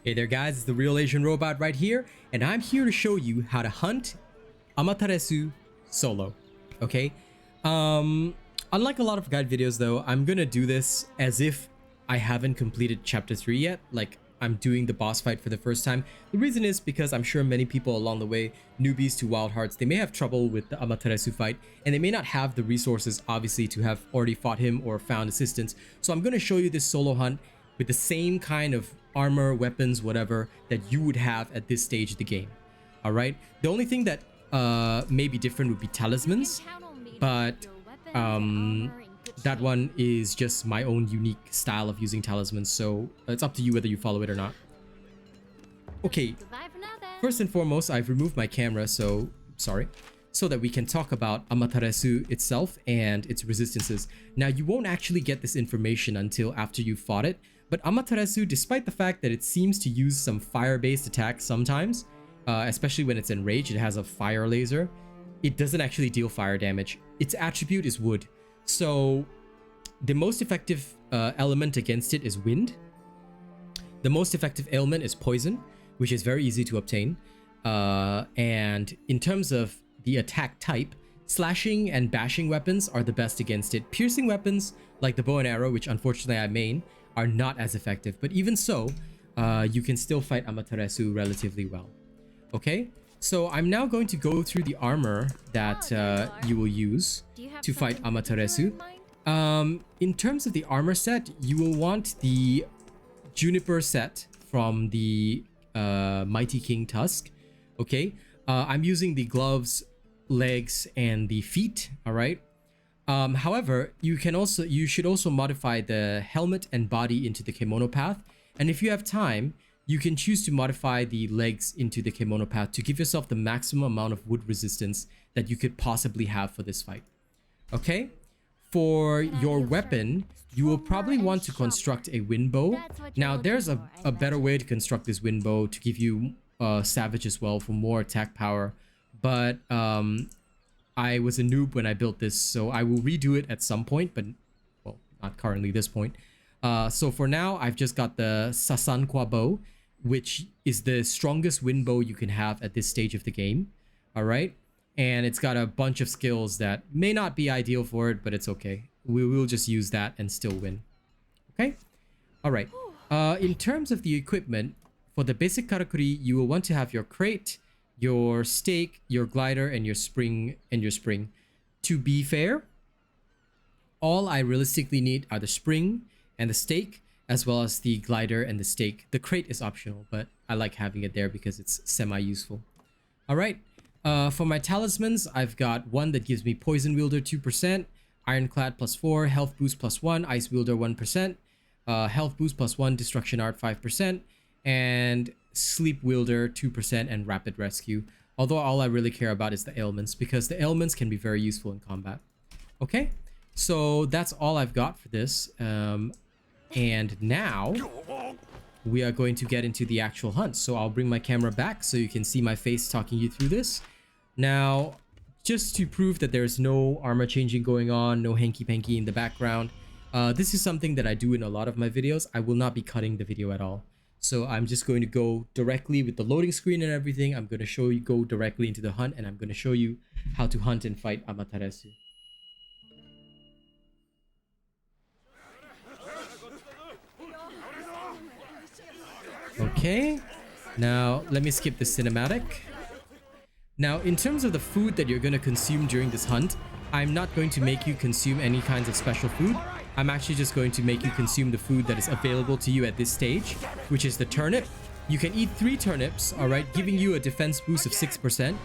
Hey there guys, it's the Real Asian Robot right here, and I'm here to show you how to hunt Amaterasu solo, okay? Unlike a lot of guide videos though, I'm gonna do this as if I haven't completed chapter 3 yet, like I'm doing the boss fight for the first time. The reason is because I'm sure many people along the way, newbies to Wild Hearts, they may have trouble with the Amaterasu fight, and they may not have the resources obviously to have already fought him or found assistance. So I'm gonna show you this solo hunt with the same kind of armor, weapons, whatever that you would have at this stage of the game. All right, the only thing that may be different would be talismans, but that one is just my own unique style of using talismans, so it's up to you whether you follow it or not. Okay, first and foremost, I've removed my camera, so that we can talk about Amaterasu itself and its resistances. Now, you won't actually get this information until after you've fought it, but Amaterasu, despite the fact that it seems to use some fire-based attacks sometimes, especially when it's enraged, it has a fire laser, it doesn't actually deal fire damage. Its attribute is wood. So the most effective element against it is wind. The most effective ailment is poison, which is very easy to obtain. And in terms of the attack type, slashing and bashing weapons are the best against it. Piercing weapons, like the bow and arrow, which unfortunately I main, are not as effective. But even so, you can still fight Amaterasu relatively well. Okay? So I'm now going to go through the armor that you will use to fight Amaterasu. In terms of the armor set, you will want the Juniper set from the Mighty King Tusk. Okay, I'm using the gloves, legs, and the feet. All right. However, you should also modify the helmet and body into the Kemono path, and if you have time, you can choose to modify the legs into the Kemono path to give yourself the maximum amount of wood resistance that you could possibly have for this fight. Okay? For your weapon, you will probably want to construct a wind bow. Now, there's a better way to construct this wind bow to give you Savage as well for more attack power. But I was a noob when I built this, so I will redo it at some point, but, well, not currently this point. So for now, I've just got the Sasankwa bow, which is the strongest wind bow you can have at this stage of the game. All right. And it's got a bunch of skills that may not be ideal for it, but it's okay. We will just use that and still win. Okay. All right. In terms of the equipment, for the basic Karakuri, you will want to have your crate, your stake, your glider, and your spring. To be fair, all I realistically need are the spring and the stake, as well as the glider and the stake. The crate is optional, but I like having it there because it's semi-useful. All right. For my talismans, I've got one that gives me Poison Wielder 2%, Ironclad +4, Health Boost +1, Ice Wielder 1%, Health Boost +1, Destruction Art 5%, and Sleep Wielder 2%, and Rapid Rescue. Although all I really care about is the ailments, because the ailments can be very useful in combat. Okay, so that's all I've got for this. And now we are going to get into the actual hunt. So I'll bring my camera back so you can see my face talking you through this. Now, just to prove that there's no armor changing going on, no hanky-panky in the background, this is something that I do in a lot of my videos. I will not be cutting the video at all. So I'm just going to go directly with the loading screen and everything. I'm going to show you go directly into the hunt, and I'm going to show you how to hunt and fight Amaterasu. Okay, now let me skip the cinematic. Now, in terms of the food that you're going to consume during this hunt, I'm not going to make you consume any kinds of special food. I'm actually just going to make you consume the food that is available to you at this stage, which is the turnip. You can eat 3 turnips, all right, giving you a defense boost of 6%.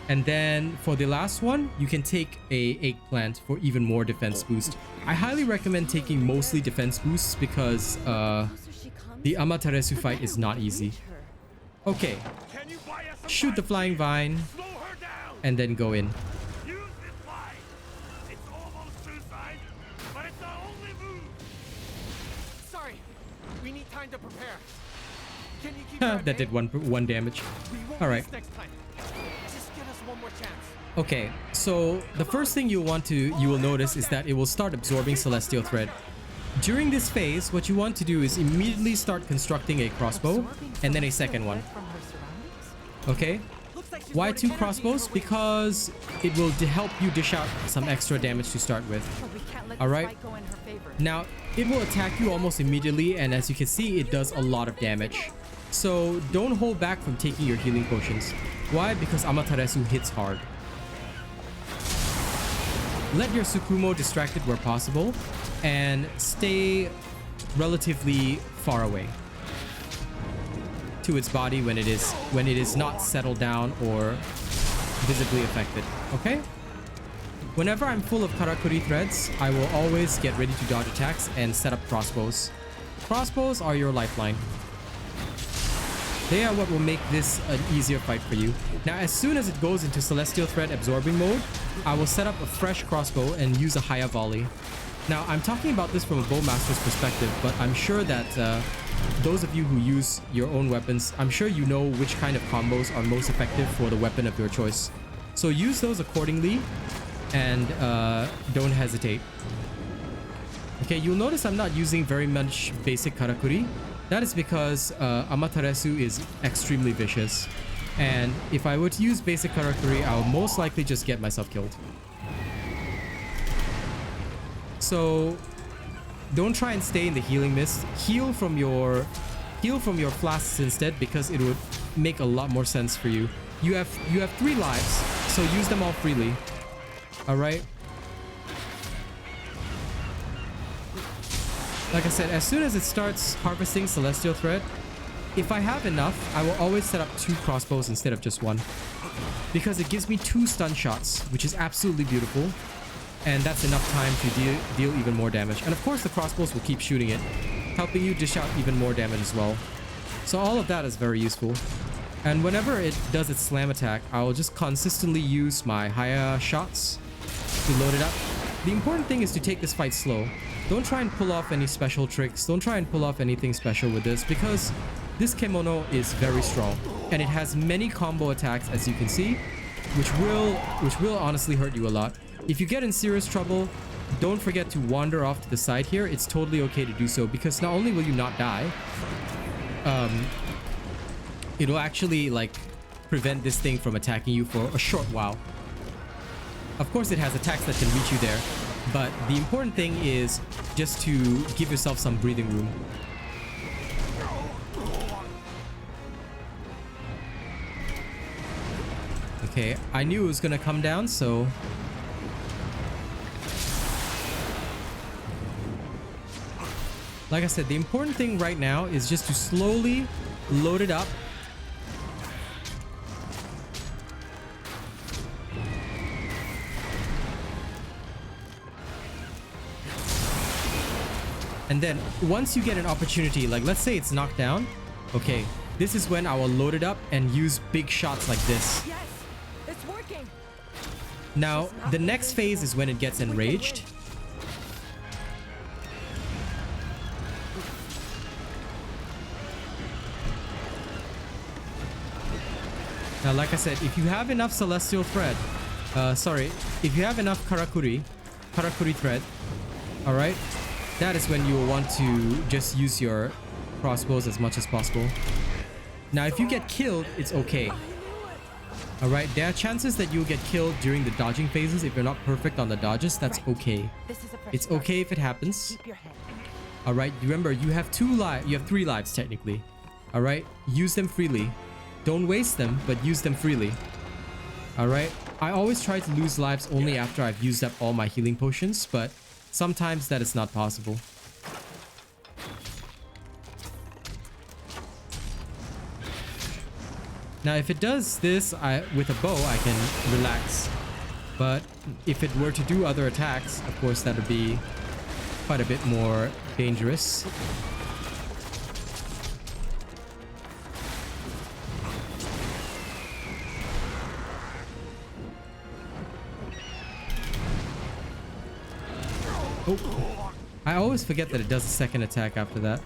And then for the last one, you can take a eggplant for even more defense boost. I highly recommend taking mostly defense boosts because the Amaterasu fight is not easy. Okay, shoot the flying vine and then go in. Sorry, we need time to prepare. Can you keep that did one damage. All right. Just give us one more chance. Okay, so the first thing you will notice is that it will start absorbing Celestial Thread. During this phase, what you want to do is immediately start constructing a crossbow and then a second one. Okay? Why two crossbows? Because it will help you dish out some extra damage to start with. Alright? Now, it will attack you almost immediately, and as you can see, it does a lot of damage. So don't hold back from taking your healing potions. Why? Because Amaterasu hits hard. Let your Tsukumo distracted where possible and stay relatively far away to its body when it is not settled down or visibly affected. Okay? Whenever I'm full of Karakuri threads, I will always get ready to dodge attacks and set up crossbows. Crossbows are your lifeline. They are what will make this an easier fight for you. Now, as soon as it goes into Celestial Thread absorbing mode, I will set up a fresh crossbow and use a Haya volley. Now, I'm talking about this from a bowmaster's perspective, but I'm sure that those of you who use your own weapons, I'm sure you know which kind of combos are most effective for the weapon of your choice. So use those accordingly and don't hesitate. Okay, you'll notice I'm not using very much basic Karakuri. That is because Amaterasu is extremely vicious. And if I were to use basic Karakuri, I'll most likely just get myself killed. So don't try and stay in the healing mist. Heal from your flasks instead, because it would make a lot more sense for you. You have 3 lives, so use them all freely. Alright? Like I said, as soon as it starts harvesting Celestial Thread, if I have enough, I will always set up 2 crossbows instead of just 1. Because it gives me 2 stun shots, which is absolutely beautiful. And that's enough time to deal even more damage. And of course, the crossbows will keep shooting it, helping you dish out even more damage as well. So all of that is very useful. And whenever it does its slam attack, I will just consistently use my Haya shots to load it up. The important thing is to take this fight slow. Don't try and pull off any special tricks. Don't try and pull off anything special with this, because this Kemono is very strong. And it has many combo attacks, as you can see, which will honestly hurt you a lot. If you get in serious trouble, don't forget to wander off to the side here. It's totally okay to do so, because not only will you not die, it'll actually like prevent this thing from attacking you for a short while. Of course, it has attacks that can reach you there, but the important thing is just to give yourself some breathing room. Okay, I knew it was gonna come down, so like I said, the important thing right now is just to slowly load it up. And then once you get an opportunity, like let's say it's knocked down, okay, this is when I will load it up and use big shots like this. Yes, it's working. Now, the next phase is when it gets enraged. Now, like I said, if you have enough Celestial Thread, if you have enough Karakuri Thread, alright, that is when you will want to just use your crossbows as much as possible. Now, if you get killed, it's okay. Alright, there are chances that you'll get killed during the dodging phases if you're not perfect on the dodges. That's okay. It's okay if it happens. Alright, remember, you have 3 lives technically. Alright, use them freely. Don't waste them, but use them freely. Alright, I always try to lose lives only after I've used up all my healing potions, but sometimes that is not possible. Now, if it does this with a bow, I can relax. But if it were to do other attacks, of course, that would be quite a bit more dangerous. Oh, I always forget that it does a second attack after that.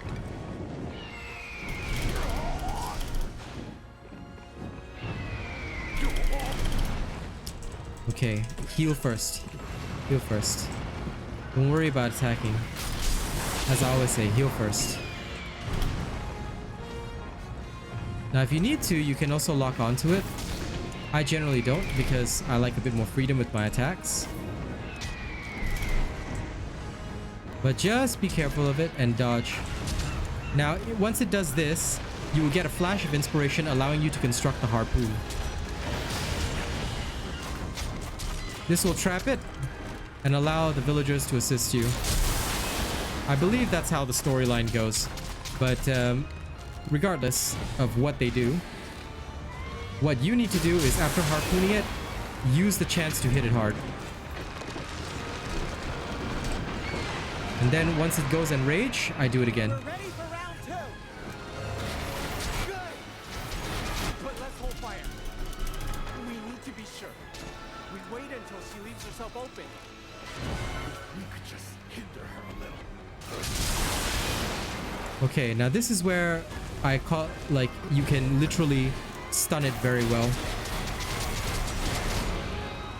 Okay, heal first. Heal first. Don't worry about attacking. As I always say, heal first. Now if you need to, you can also lock onto it. I generally don't because I like a bit more freedom with my attacks. But just be careful of it and dodge. Now, once it does this, you will get a flash of inspiration allowing you to construct the harpoon. This will trap it and allow the villagers to assist you. I believe that's how the storyline goes. But regardless of what they do, what you need to do is after harpooning it, use the chance to hit it hard. And then once it goes enrage, I do it again. We're ready for round 2. Good. But let's hold fire. We need to be sure. We wait until she leaves herself open. We could just hinder her a little. Okay, now this is where I call, like, you can literally stun it very well.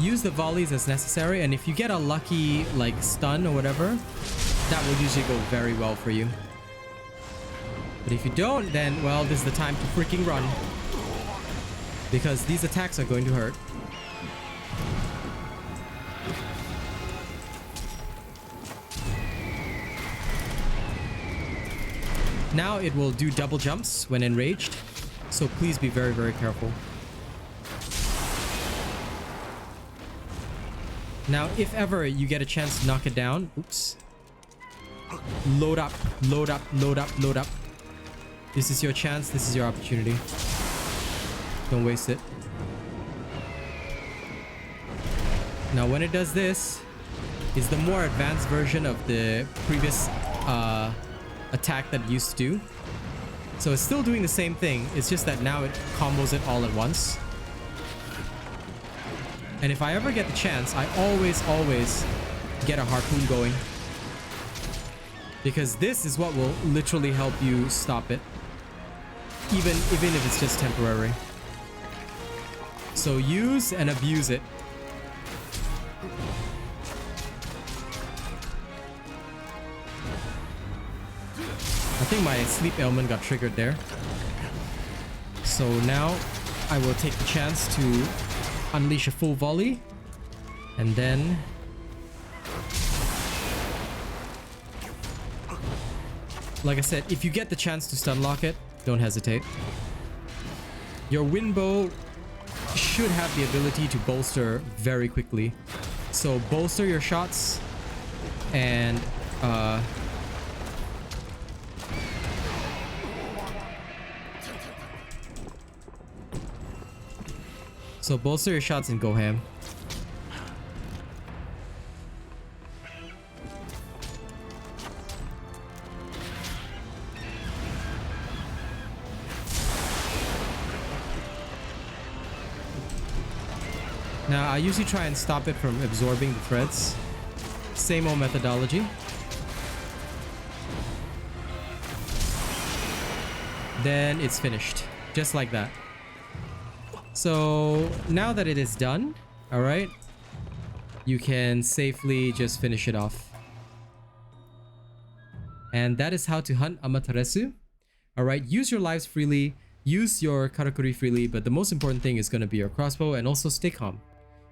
Use the volleys as necessary, and if you get a lucky, like, stun or whatever, that will usually go very well for you. But if you don't, then, well, this is the time to freaking run. Because these attacks are going to hurt. Now it will do double jumps when enraged, so please be very, very careful. Now, if ever you get a chance to knock it down, oops. Load up, load up, load up, load up. This is your chance, this is your opportunity. Don't waste it. Now, when it does this, is the more advanced version of the previous attack that it used to do. So it's still doing the same thing, it's just that now it combos it all at once. And if I ever get the chance, I always get a harpoon going. Because this is what will literally help you stop it. Even if it's just temporary. So use and abuse it. I think my sleep ailment got triggered there. So now I will take the chance to unleash a full volley. And then... like I said, if you get the chance to stun lock it, don't hesitate. Your wind bow should have the ability to bolster very quickly. So bolster your shots and go ham. Now, I usually try and stop it from absorbing the threads. Same old methodology. Then it's finished. Just like that. So, now that it is done, alright, you can safely just finish it off. And that is how to hunt Amaterasu. Alright, use your lives freely, use your Karakuri freely, but the most important thing is going to be your crossbow, and also stay calm.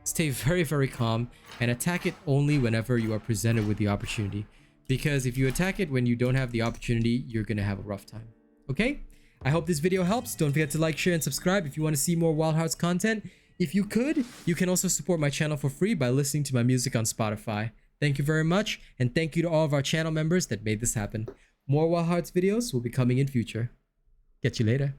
Stay very, very calm and attack it only whenever you are presented with the opportunity. Because if you attack it when you don't have the opportunity, you're going to have a rough time. Okay? I hope this video helps. Don't forget to like, share, and subscribe if you want to see more Wild Hearts content. If you could, you can also support my channel for free by listening to my music on Spotify. Thank you very much, and thank you to all of our channel members that made this happen. More Wild Hearts videos will be coming in future. Catch you later.